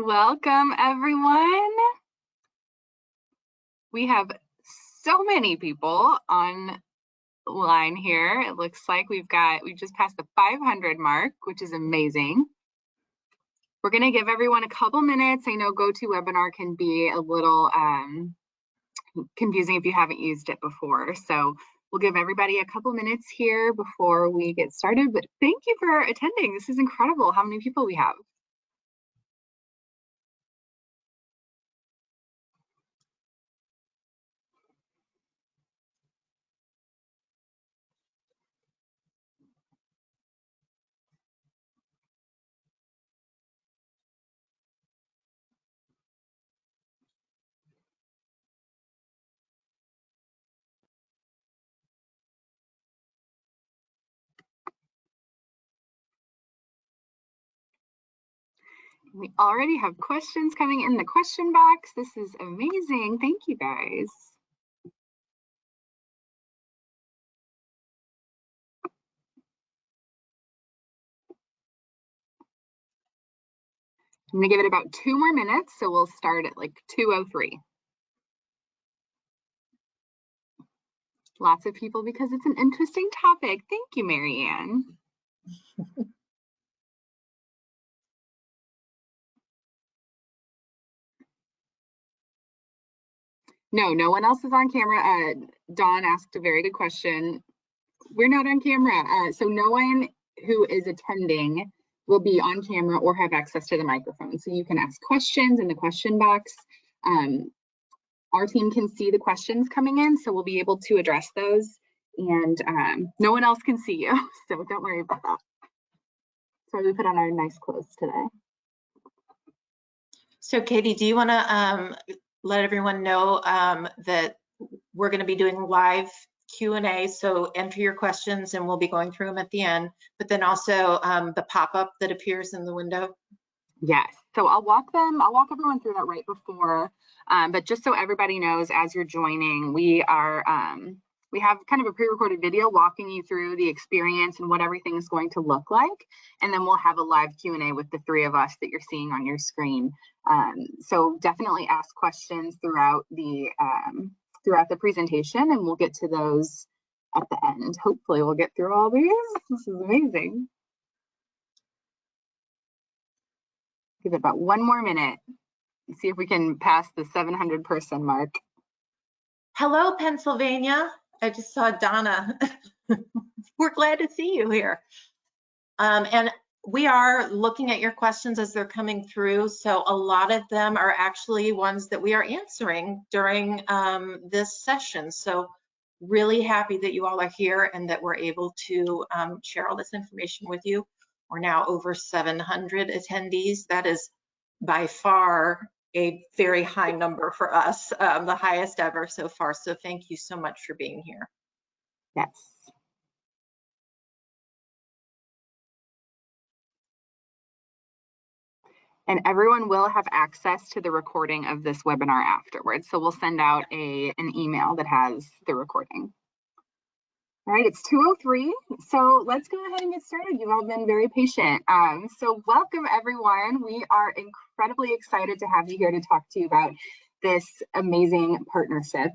Welcome, everyone. We have so many people online here. It looks like we just passed the 500 mark, which is amazing. We're going to give everyone a couple minutes. I know GoToWebinar can be a little confusing if you haven't used it before. So we'll give everybody a couple minutes here before we get started. But thank you for attending. This is incredible how many people we have. We already have questions coming in the question box. This is amazing. Thank you, guys. I'm gonna give it about 2 more minutes, so we'll start at like 2:03. Lots of people because it's an interesting topic. Thank you, Marianne. No one else is on camera. Dawn asked a very good question. We're not on camera, so no one who is attending will be on camera or have access to the microphone. So you can ask questions in the question box. Our team can see the questions coming in, so we'll be able to address those. And no one else can see you, so don't worry about that. Sorry, we put on our nice clothes today. So Katie, do you want to let everyone know that we're going to be doing live Q&A, so enter your questions and we'll be going through them at the end, but then also the pop-up that appears in the window? Yes, so I'll walk everyone through that right before, but just so everybody knows, as you're joining, we have kind of a pre-recorded video walking you through the experience and what everything is going to look like, and then we'll have a live Q&A with the 3 of us that you're seeing on your screen. So definitely ask questions throughout the presentation, and we'll get to those at the end. Hopefully we'll get through all these. This is amazing. Give it about 1 more minute. See if we can pass the 700 person mark. Hello, Pennsylvania. I just saw Donna. We're glad to see you here. And we are looking at your questions as they're coming through. So a lot of them are actually ones that we are answering during this session. So really happy that you all are here and that we're able to share all this information with you. We're now over 700 attendees. That is by far a very high number for us, the highest ever so far. So thank you so much for being here. Yes. And everyone will have access to the recording of this webinar afterwards. So we'll send out an email that has the recording. All right, it's 2:03, so let's go ahead and get started. You've all been very patient. So welcome, everyone. We are incredibly excited to have you here to talk to you about this amazing partnership.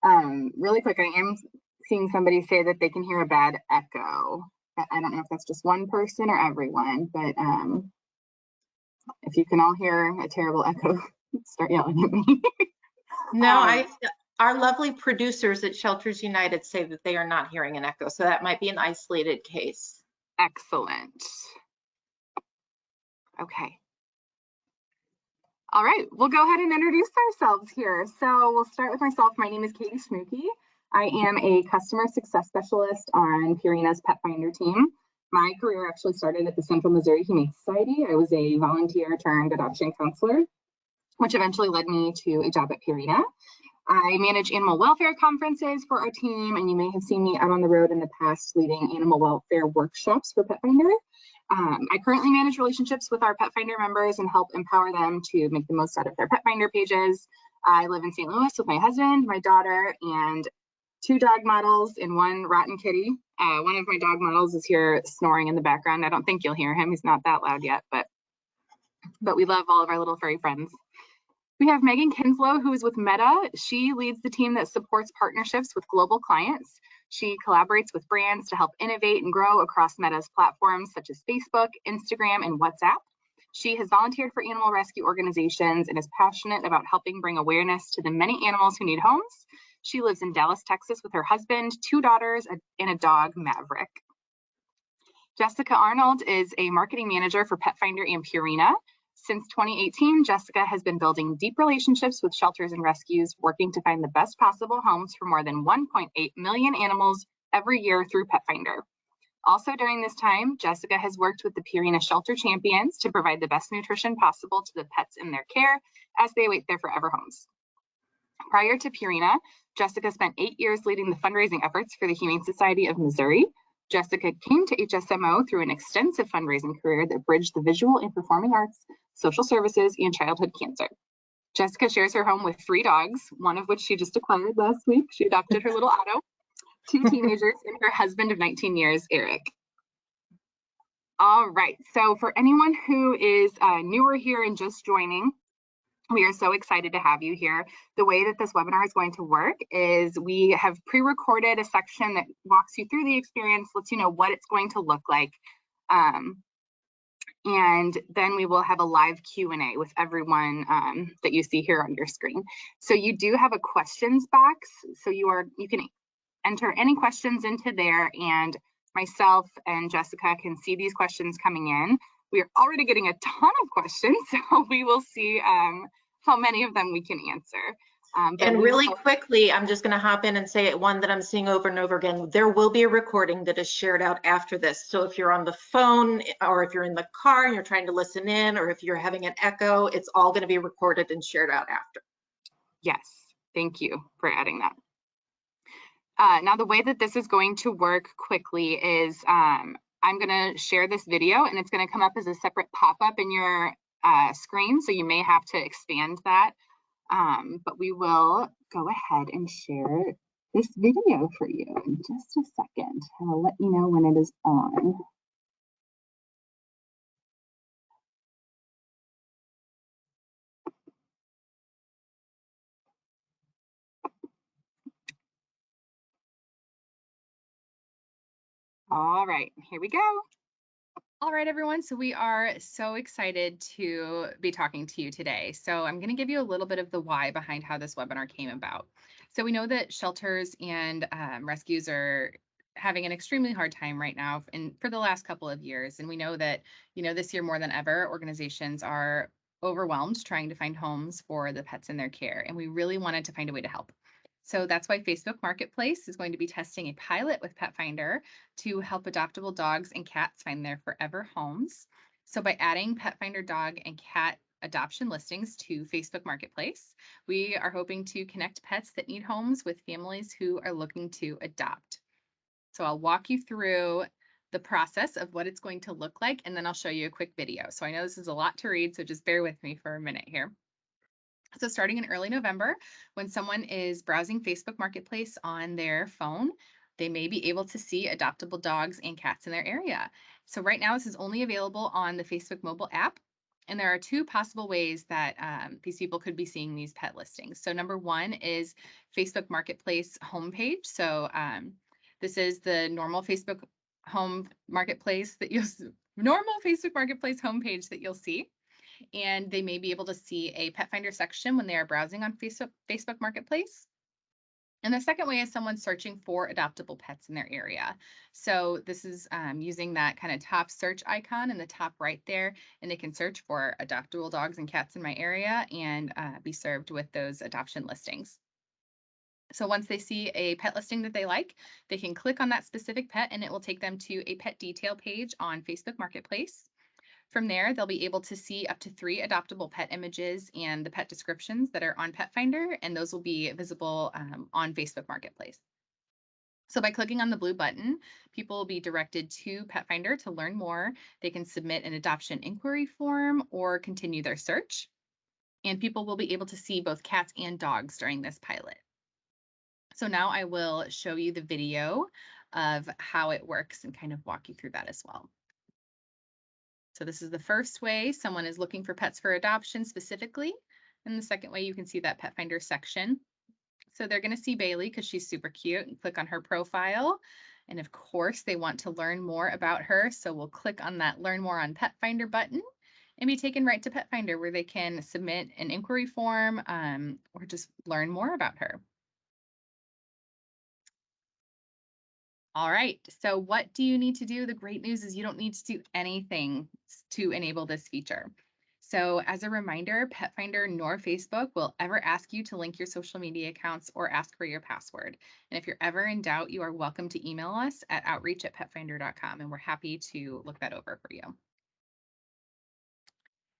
Really quick, I am seeing somebody say that they can hear a bad echo. I don't know if that's just one person or everyone, but if you can all hear a terrible echo, start yelling at me. No, our lovely producers at Shelters United say that they are not hearing an echo, so that might be an isolated case. Excellent. Okay. All right, we'll go ahead and introduce ourselves here. So we'll start with myself. My name is Katie Schmuke. I am a customer success specialist on Purina's Petfinder team. My career actually started at the Central Missouri Humane Society. I was a volunteer turned adoption counselor, which eventually led me to a job at Purina. I manage animal welfare conferences for our team, and you may have seen me out on the road in the past leading animal welfare workshops for Petfinder. I currently manage relationships with our Petfinder members and help empower them to make the most out of their Petfinder pages. I live in St. Louis with my husband, my daughter, and 2 dog models and 1 rotten kitty. One of my dog models is here snoring in the background. I don't think you'll hear him. He's not that loud yet, but but we love all of our little furry friends. We have Megan Kinslow, who is with Meta. She leads the team that supports partnerships with global clients. She collaborates with brands to help innovate and grow across Meta's platforms such as Facebook, Instagram, and WhatsApp. She has volunteered for animal rescue organizations and is passionate about helping bring awareness to the many animals who need homes. She lives in Dallas, Texas with her husband, 2 daughters, and a dog, Maverick. Jessica Arnold is a marketing manager for Petfinder and Purina. Since 2018, Jessica has been building deep relationships with shelters and rescues, working to find the best possible homes for more than 1.8 million animals every year through Petfinder. Also during this time, Jessica has worked with the Purina Shelter Champions to provide the best nutrition possible to the pets in their care as they await their forever homes. Prior to Purina, Jessica spent 8 years leading the fundraising efforts for the Humane Society of Missouri. Jessica came to HSMO through an extensive fundraising career that bridged the visual and performing arts, social services, and childhood cancer. Jessica shares her home with 3 dogs, one of which she just acquired last week. She adopted her little Otto, 2 teenagers, and her husband of 19 years, Eric. All right, so for anyone who is newer here and just joining, we are so excited to have you here. The way that this webinar is going to work is we have pre-recorded a section that walks you through the experience, lets you know what it's going to look like. And then we will have a live Q&A with everyone that you see here on your screen. So you do have a questions box, so you can enter any questions into there, and myself and Jessica can see these questions coming in. We are already getting a ton of questions, so we will see how many of them we can answer. And really quickly, I'm just going to hop in and say one that I'm seeing over and over again. There will be a recording that is shared out after this. So if you're on the phone, or if you're in the car and you're trying to listen in, or if you're having an echo, it's all going to be recorded and shared out after. Yes, thank you for adding that. Now, the way that this is going to work quickly is I'm going to share this video, and it's going to come up as a separate pop-up in your screen, so you may have to expand that. But we will go ahead and share this video for you in just a second. I'll let you know when it is on. All right, here we go. All right, everyone. So we are so excited to be talking to you today. So I'm going to give you a little bit of the why behind how this webinar came about. So we know that shelters and rescues are having an extremely hard time right now and for the last couple of years. And we know that, this year more than ever, organizations are overwhelmed trying to find homes for the pets in their care. And we really wanted to find a way to help. So that's why Facebook Marketplace is going to be testing a pilot with Petfinder to help adoptable dogs and cats find their forever homes. So by adding Petfinder dog and cat adoption listings to Facebook Marketplace, we are hoping to connect pets that need homes with families who are looking to adopt. So I'll walk you through the process of what it's going to look like, and then I'll show you a quick video. So I know this is a lot to read, so just bear with me for a minute here. So starting in early November, when someone is browsing Facebook Marketplace on their phone, they may be able to see adoptable dogs and cats in their area. So right now, this is only available on the Facebook mobile app. And there are 2 possible ways that these people could be seeing these pet listings. So number 1 is Facebook Marketplace homepage. So this is the normal Facebook Marketplace homepage that you'll see. And they may be able to see a Petfinder section when they are browsing on Facebook Marketplace. And the second way is someone searching for adoptable pets in their area. So this is using that kind of top search icon in the top right there, and they can search for adoptable dogs and cats in my area and be served with those adoption listings. So once they see a pet listing that they like, they can click on that specific pet and it will take them to a pet detail page on Facebook Marketplace. From there, they'll be able to see up to 3 adoptable pet images and the pet descriptions that are on Petfinder, and those will be visible on Facebook Marketplace. So by clicking on the blue button, people will be directed to Petfinder to learn more. They can submit an adoption inquiry form or continue their search. And people will be able to see both cats and dogs during this pilot. So now I will show you the video of how it works and kind of walk you through that as well. So this is the first way someone is looking for pets for adoption specifically. And the second way, you can see that Petfinder section. So they're going to see Bailey because she's super cute and click on her profile. And of course, they want to learn more about her. So we'll click on that Learn More on Petfinder button and be taken right to Petfinder where they can submit an inquiry form or just learn more about her. All right, so what do you need to do? The great news is you don't need to do anything to enable this feature. So as a reminder, Petfinder nor Facebook will ever ask you to link your social media accounts or ask for your password. And if you're ever in doubt, you are welcome to email us at outreach@petfinder.com, and we're happy to look that over for you.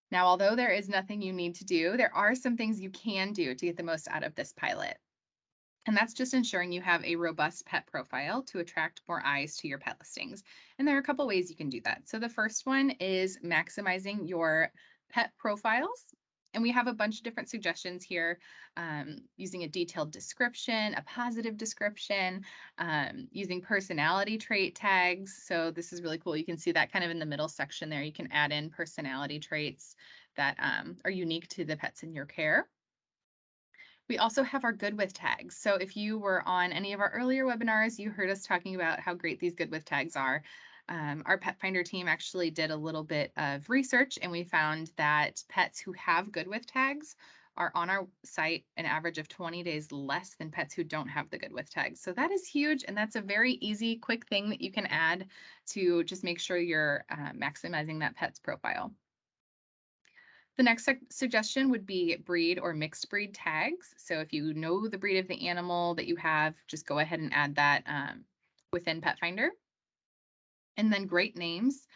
Now, although there is nothing you need to do, there are some things you can do to get the most out of this pilot. And that's just ensuring you have a robust pet profile to attract more eyes to your pet listings. And there are a couple ways you can do that. So the first one is maximizing your pet profiles. And we have a bunch of different suggestions here, using a detailed description, a positive description, using personality trait tags. So this is really cool. You can see that kind of in the middle section there. You can add in personality traits that are unique to the pets in your care. We also have our good with tags. So if you were on any of our earlier webinars, you heard us talking about how great these good with tags are. Our Petfinder team actually did a little bit of research and we found that pets who have good with tags are on our site an average of 20 days less than pets who don't have the good with tags. So that is huge. And that's a very easy, quick thing that you can add to just make sure you're maximizing that pet's profile. The next suggestion would be breed or mixed breed tags. So if you know the breed of the animal that you have, just go ahead and add that within Petfinder. And then great names.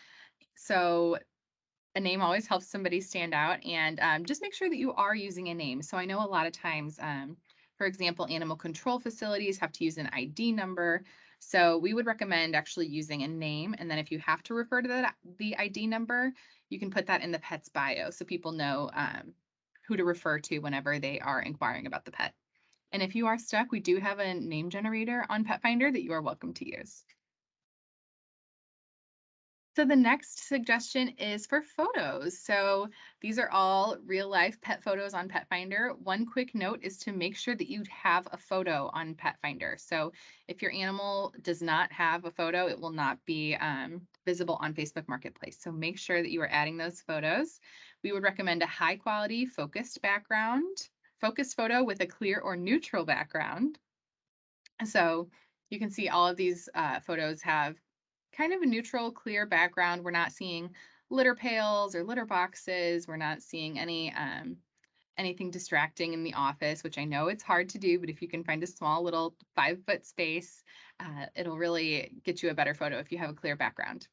So a name always helps somebody stand out, and just make sure that you are using a name. So I know a lot of times, for example, animal control facilities have to use an ID number. So we would recommend actually using a name. And then if you have to refer to the ID number, you can put that in the pet's bio so people know who to refer to whenever they are inquiring about the pet. And if you are stuck, we do have a name generator on Petfinder that you are welcome to use. So the next suggestion is for photos. So these are all real life pet photos on Petfinder. One quick note is to make sure that you have a photo on Petfinder. So if your animal does not have a photo, it will not be visible on Facebook Marketplace. So make sure that you are adding those photos. We would recommend a high quality focused photo with a clear or neutral background. So you can see all of these photos have kind of a neutral, clear background. We're not seeing litter pails or litter boxes. We're not seeing anything distracting in the office, which I know it's hard to do, but if you can find a small little 5-foot space, it'll really get you a better photo if you have a clear background.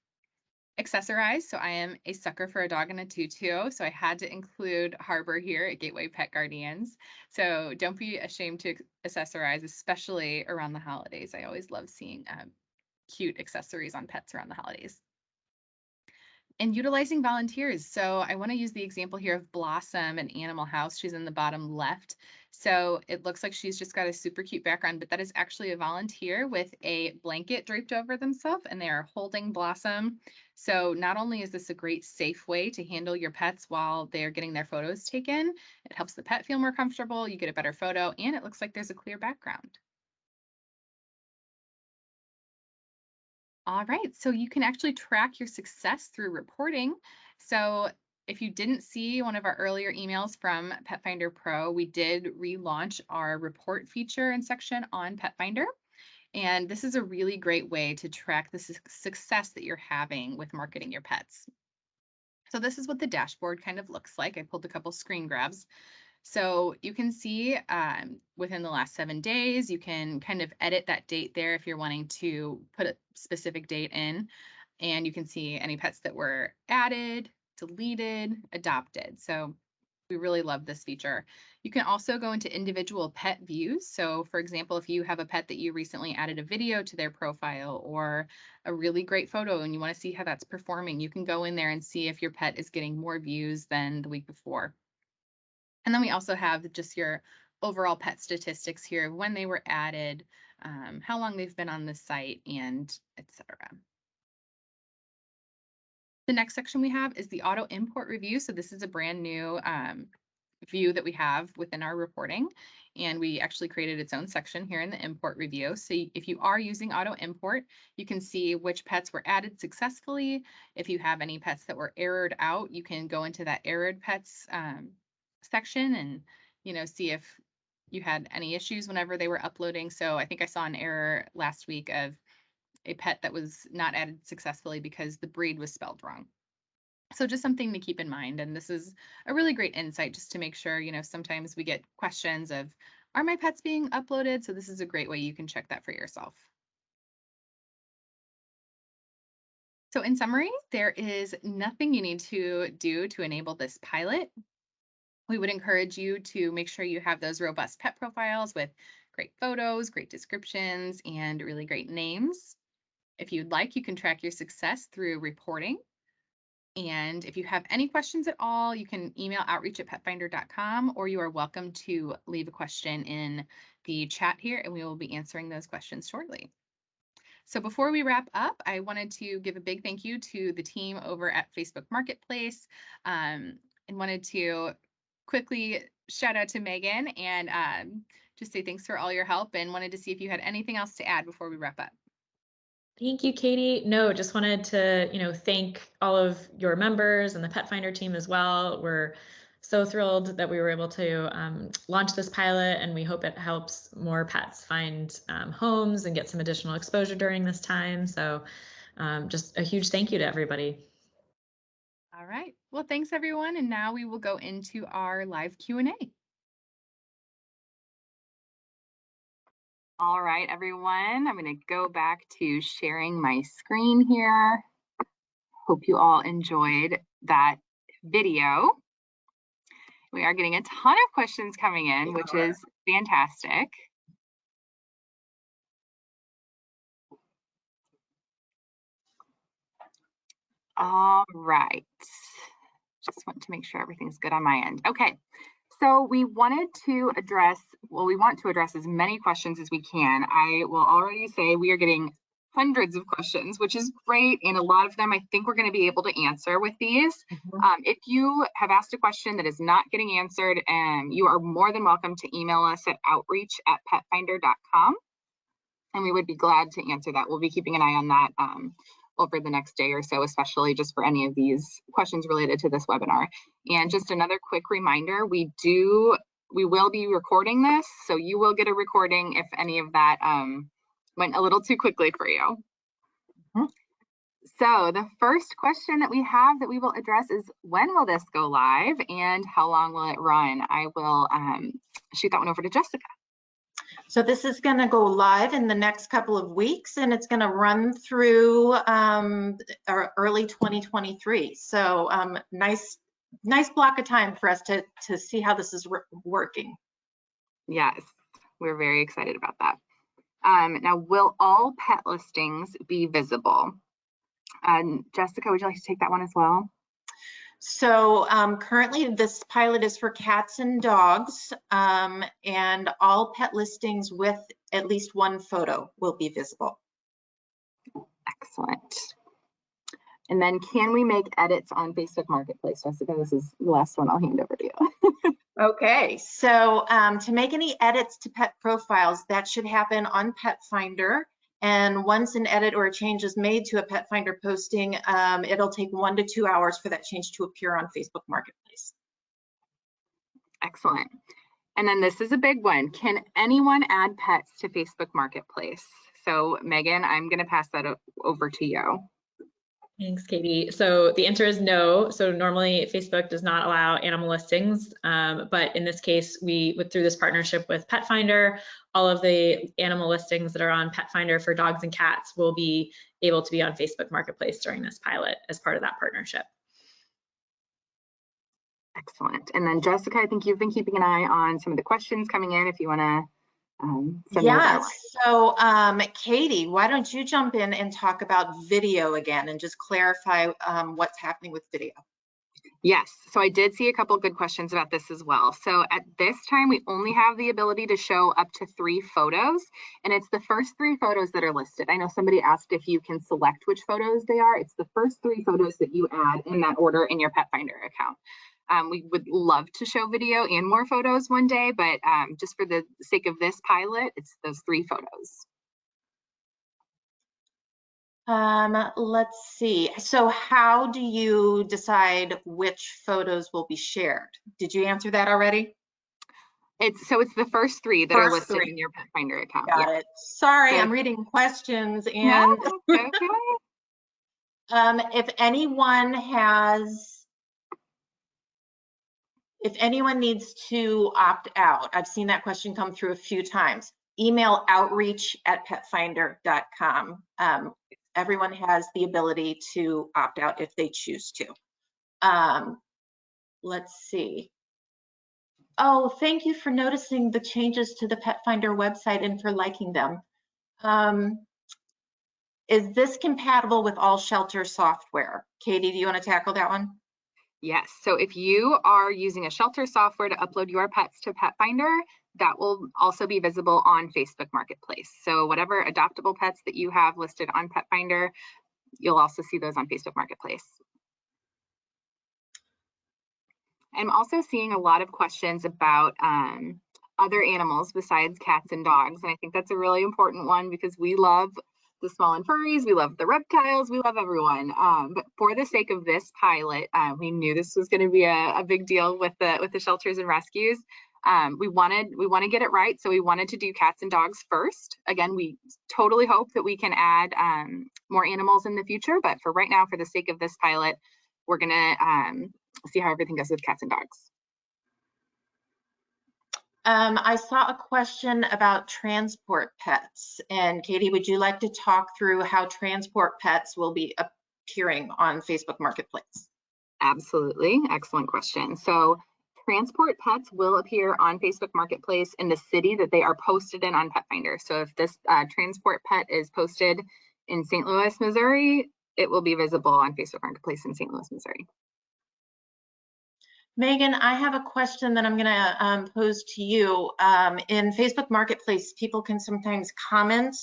Accessorize. So I am a sucker for a dog in a tutu, so I had to include Harbor here at Gateway Pet Guardians. So don't be ashamed to accessorize, especially around the holidays. I always love seeing cute accessories on pets around the holidays. And utilizing volunteers. So I want to use the example here of Blossom in Animal House. She's in the bottom left. So it looks like she's just got a super cute background, but that is actually a volunteer with a blanket draped over themselves, and they are holding Blossom. So not only is this a great safe way to handle your pets while they're getting their photos taken, it helps the pet feel more comfortable, you get a better photo, and it looks like there's a clear background. All right, so you can actually track your success through reporting. So if you didn't see one of our earlier emails from Petfinder Pro, we did relaunch our report feature and section on Petfinder. And this is a really great way to track the success that you're having with marketing your pets. So this is what the dashboard kind of looks like. I pulled a couple screen grabs. So you can see within the last 7 days, you can kind of edit that date there if you're wanting to put a specific date in. And you can see any pets that were added, deleted, adopted. So we really love this feature. You can also go into individual pet views. So for example, if you have a pet that you recently added a video to their profile or a really great photo and you want to see how that's performing, you can go in there and see if your pet is getting more views than the week before. And then we also have just your overall pet statistics here, when they were added, how long they've been on the site, and etc. The next section we have is the auto import review. So this is a brand new view that we have within our reporting, and we actually created its own section here in the import review. So if you are using auto import, you can see which pets were added successfully. If you have any pets that were errored out, you can go into that errored pets section and see if you had any issues whenever they were uploading. So I think I saw an error last week of a pet that was not added successfully because the breed was spelled wrong. So just something to keep in mind. And this is a really great insight just to make sure, sometimes we get questions of, are my pets being uploaded? So this is a great way you can check that for yourself. So in summary, there is nothing you need to do to enable this pilot. We would encourage you to make sure you have those robust pet profiles with great photos, great descriptions, and really great names. If you'd like, you can track your success through reporting. And if you have any questions at all, you can email outreach@petfinder.com, or you are welcome to leave a question in the chat here, and we will be answering those questions shortly. So before we wrap up, I wanted to give a big thank you to the team over at Facebook Marketplace, and wanted to quickly shout out to Megan and just say thanks for all your help, and wanted to see if you had anything else to add before we wrap up. Thank you, Katie. No, just wanted to, thank all of your members and the Petfinder team as well. We're so thrilled that we were able to launch this pilot, and we hope it helps more pets find homes and get some additional exposure during this time. So just a huge thank you to everybody. All right. Well, thanks everyone. And now we will go into our live Q&A. All right, everyone. I'm going to go back to sharing my screen here. Hope you all enjoyed that video. We are getting a ton of questions coming in, which is fantastic. All right. Just want to make sure everything's good on my end. Okay. So we wanted to address, we want to address as many questions as we can. I will already say we are getting hundreds of questions, which is great. And a lot of them I think we're going to be able to answer with these. If you have asked a question that is not getting answered, you are more than welcome to email us at outreach@petfinder.com. And we would be glad to answer that. We'll be keeping an eye on that over the next day or so, especially just for any of these questions related to this webinar. And just another quick reminder, we will be recording this, so you will get a recording if any of that went a little too quickly for you. So the first question that we have that we will address is, when will this go live and how long will it run? I will shoot that one over to Jessica. So this is going to go live in the next couple of weeks, and it's going to run through early 2023. So nice block of time for us to see how this is working. Yes, we're very excited about that. Now, will all pet listings be visible? Jessica, would you like to take that one as well? So currently this pilot is for cats and dogs, and all pet listings with at least one photo will be visible. Excellent. And then, can we make edits on Facebook Marketplace? Jessica, this is the last one I'll hand over to you. Okay, so to make any edits to pet profiles, that should happen on Petfinder. And once an edit or a change is made to a Petfinder posting, it'll take 1 to 2 hours for that change to appear on Facebook Marketplace. Excellent. And then this is a big one. Can anyone add pets to Facebook Marketplace? So Megan, I'm going to pass that over to you. Thanks, Katie. So the answer is no. So normally Facebook does not allow animal listings, but in this case, through this partnership with Petfinder, all of the animal listings that are on Petfinder for dogs and cats will be able to be on Facebook Marketplace during this pilot as part of that partnership. Excellent. And then Jessica, I think you've been keeping an eye on some of the questions coming in. If you want to yeah, so Katie, why don't you jump in and talk about video again and just clarify what's happening with video? Yes, so I did see a couple good questions about this as well. So at this time, we only have the ability to show up to 3 photos, and it's the first 3 photos that are listed. I know somebody asked if you can select which photos they are. It's the first 3 photos that you add in that order in your Petfinder account. We would love to show video and more photos one day, but just for the sake of this pilot, it's those 3 photos. Let's see. So how do you decide which photos will be shared? Did you answer that already? It's the first 3 that are listed in your Petfinder account. Got it. Sorry, So I'm reading questions no, and okay. If anyone needs to opt out, I've seen that question come through a few times. Email outreach@petfinder.com. Everyone has the ability to opt out if they choose to. Let's see. Oh, thank you for noticing the changes to the Petfinder website and for liking them. Is this compatible with all shelter software? Katie, do you want to tackle that one? Yes, so if you are using a shelter software to upload your pets to Petfinder, that will also be visible on Facebook Marketplace. So whatever adoptable pets that you have listed on Petfinder, you'll also see those on Facebook Marketplace. I'm also seeing a lot of questions about other animals besides cats and dogs, and I think that's a really important one because we love the small and furries, we love the reptiles, we love everyone. But for the sake of this pilot, we knew this was going to be a big deal with the shelters and rescues. We want to get it right, so we wanted to do cats and dogs first. Again, we totally hope that we can add more animals in the future, but for right now, for the sake of this pilot, we're going to see how everything goes with cats and dogs. I saw a question about transport pets, and Katie, would you like to talk through how transport pets will be appearing on Facebook Marketplace? Absolutely, excellent question. So transport pets will appear on Facebook Marketplace in the city that they are posted in on Petfinder. So if this transport pet is posted in St. Louis, Missouri, it will be visible on Facebook Marketplace in St. Louis, Missouri. Megan, I have a question that I'm going to pose to you. In Facebook Marketplace, people can sometimes comment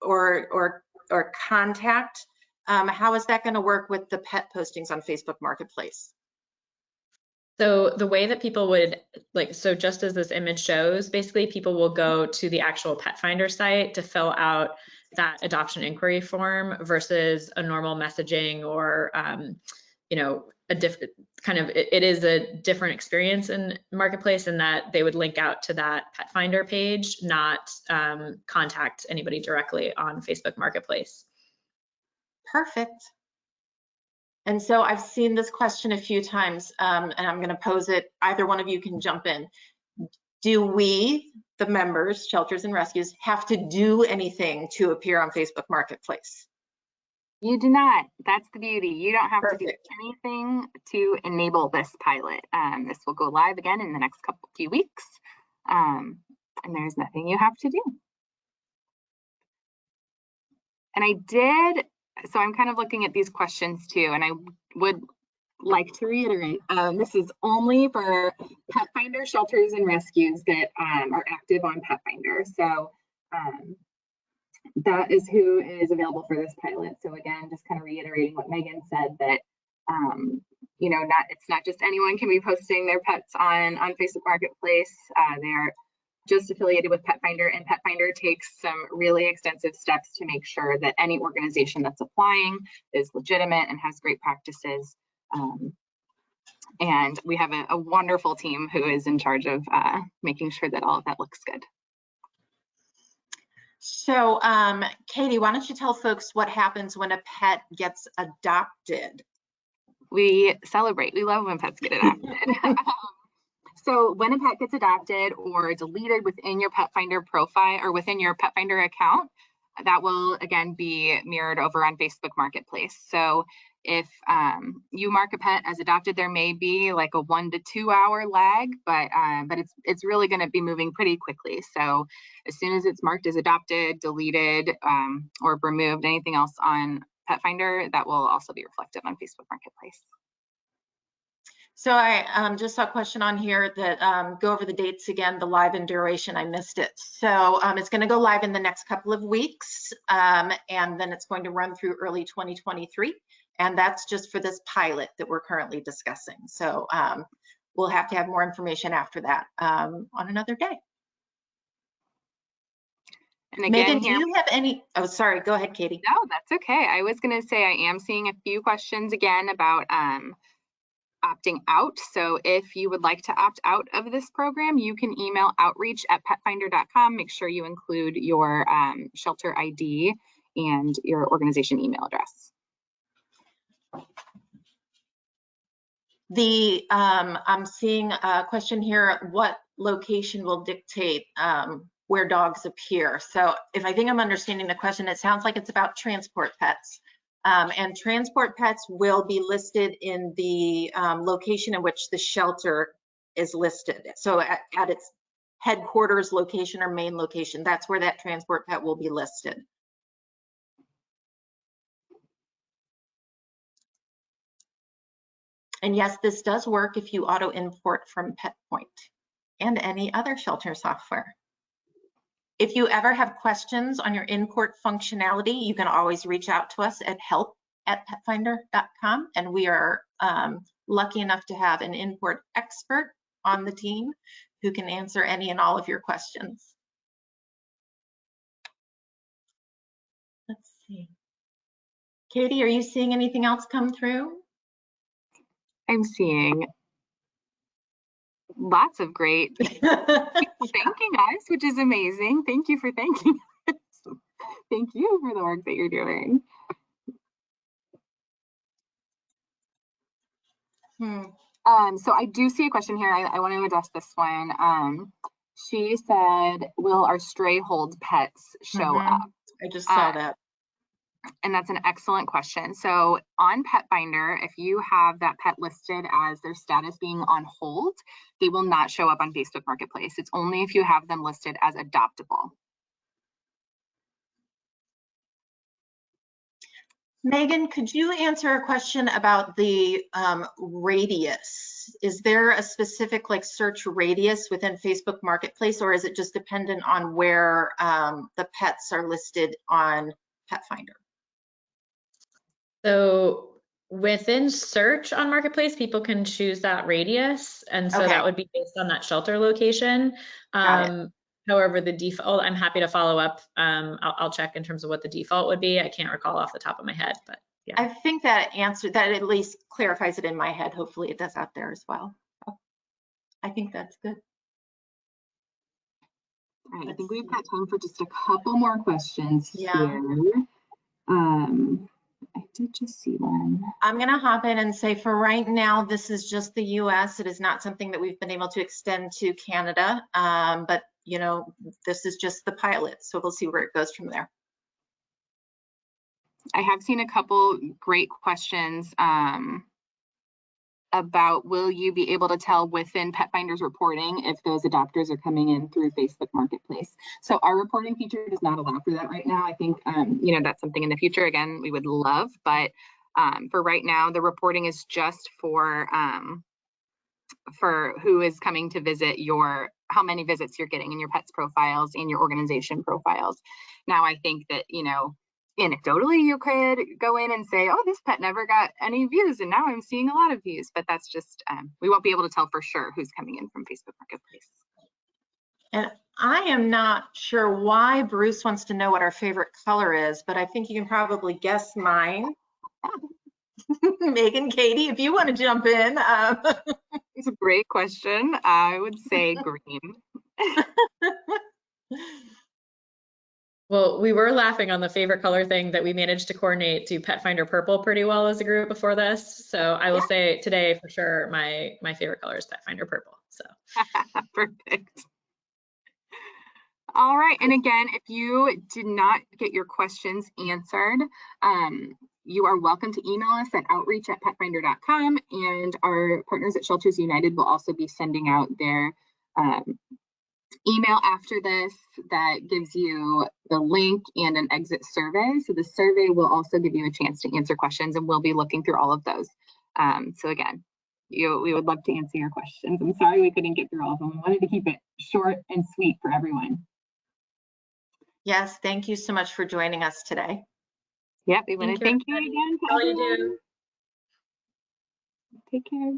or contact. How is that going to work with the pet postings on Facebook Marketplace? So the way that people would so just as this image shows, basically people will go to the actual Petfinder site to fill out that adoption inquiry form versus a normal messaging or a different kind of, it is a different experience in Marketplace in that they would link out to that Petfinder page, not contact anybody directly on Facebook Marketplace. Perfect. And so I've seen this question a few times, and I'm going to pose it. Either one of you can jump in. Do we, the members, shelters and rescues, have to do anything to appear on Facebook Marketplace? You do not. That's the beauty. You don't have Perfect. to do anything to enable this pilot. This will go live again in the next few weeks, and there's nothing you have to do. And I did, so I'm kind of looking at these questions too, and I would like to reiterate, this is only for Petfinder shelters and rescues that are active on Petfinder. So that is who is available for this pilot. So again, just kind of reiterating what Megan said, that it's not just anyone can be posting their pets on Facebook Marketplace. They're just affiliated with Petfinder, and Petfinder takes some really extensive steps to make sure that any organization that's applying is legitimate and has great practices. And we have a wonderful team who is in charge of making sure that all of that looks good. So, Katie, why don't you tell folks what happens when a pet gets adopted? We celebrate. We love when pets get adopted. So when a pet gets adopted or deleted within your Petfinder profile or within your Petfinder account, that will again be mirrored over on Facebook Marketplace. So if you mark a pet as adopted, there may be like a 1 to 2 hour lag, but it's really going to be moving pretty quickly. So as soon as it's marked as adopted, deleted, or removed, anything else on Petfinder, that will also be reflected on Facebook Marketplace. So I just saw a question on here that go over the dates again, the live and duration. I missed it. So it's going to go live in the next couple of weeks, and then it's going to run through early 2023. And that's just for this pilot that we're currently discussing. So we'll have to have more information after that on another day. And again, Megan, do you have any? Oh, sorry. Go ahead, Katie. No, that's okay. I was going to say I am seeing a few questions again about opting out. So if you would like to opt out of this program, you can email outreach@petfinder.com. Make sure you include your shelter ID and your organization email address. I'm seeing a question here, what location will dictate where dogs appear? So if I think I'm understanding the question, it sounds like it's about transport pets. And transport pets will be listed in the location in which the shelter is listed. So at its headquarters location or main location, that's where that transport pet will be listed. And yes, this does work if you auto import from PetPoint and any other shelter software. If you ever have questions on your import functionality, you can always reach out to us at help@petfinder.com. And we are lucky enough to have an import expert on the team who can answer any and all of your questions. Let's see. Katie, are you seeing anything else come through? I'm seeing lots of great people thanking us, which is amazing. Thank you for thanking us. Thank you for the work that you're doing. So I do see a question here. I want to address this one. She said, will our stray hold pets show up? I just saw that. And that's an excellent question. So on Petfinder, if you have that pet listed as their status being on hold, they will not show up on Facebook Marketplace. It's only if you have them listed as adoptable. Megan, could you answer a question about the radius? Is there a specific like search radius within Facebook Marketplace, or is it just dependent on where the pets are listed on Petfinder? So within search on Marketplace, people can choose that radius. And so that would be based on that shelter location. However, the default, I'm happy to follow up. I'll check in terms of what the default would be. I can't recall off the top of my head, but yeah. I think that answer, that at least clarifies it in my head. Hopefully it does out there as well. I think that's good. All right, I think we've got time for just a couple more questions here. I did just see one. I'm going to hop in and say for right now, this is just the US. It is not something that we've been able to extend to Canada, but you know, this is just the pilot. So we'll see where it goes from there. I have seen a couple great questions about will you be able to tell within Petfinder's reporting if those adopters are coming in through Facebook Marketplace. So our reporting feature does not allow for that right now. I think you know, that's something in the future, again, we would love, but for right now, the reporting is just for who is coming to visit your, how many visits you're getting in your pet's profiles and your organization profiles. Now, I think that, you know, anecdotally, you could go in and say, oh, this pet never got any views and now I'm seeing a lot of views, but that's just, we won't be able to tell for sure who's coming in from Facebook Marketplace. And I am not sure why Bruce wants to know what our favorite color is, but I think you can probably guess mine. Megan, Katie, if you want to jump in. It's a great question. I would say green. Well, we were laughing on the favorite color thing that we managed to coordinate to Petfinder purple pretty well as a group before this. So I will say today for sure my favorite color is Petfinder purple. So perfect. All right, and again, if you did not get your questions answered, you are welcome to email us at outreach@petfinder.com, and our partners at Shelters United will also be sending out their email after this that gives you the link and an exit survey. So the survey will also give you a chance to answer questions, and we'll be looking through all of those. So again, we would love to answer your questions. I'm sorry we couldn't get through all of them. We wanted to keep it short and sweet for everyone. Yes, thank you so much for joining us today. Yep, we want to thank you again to all you everyone. do. Take care.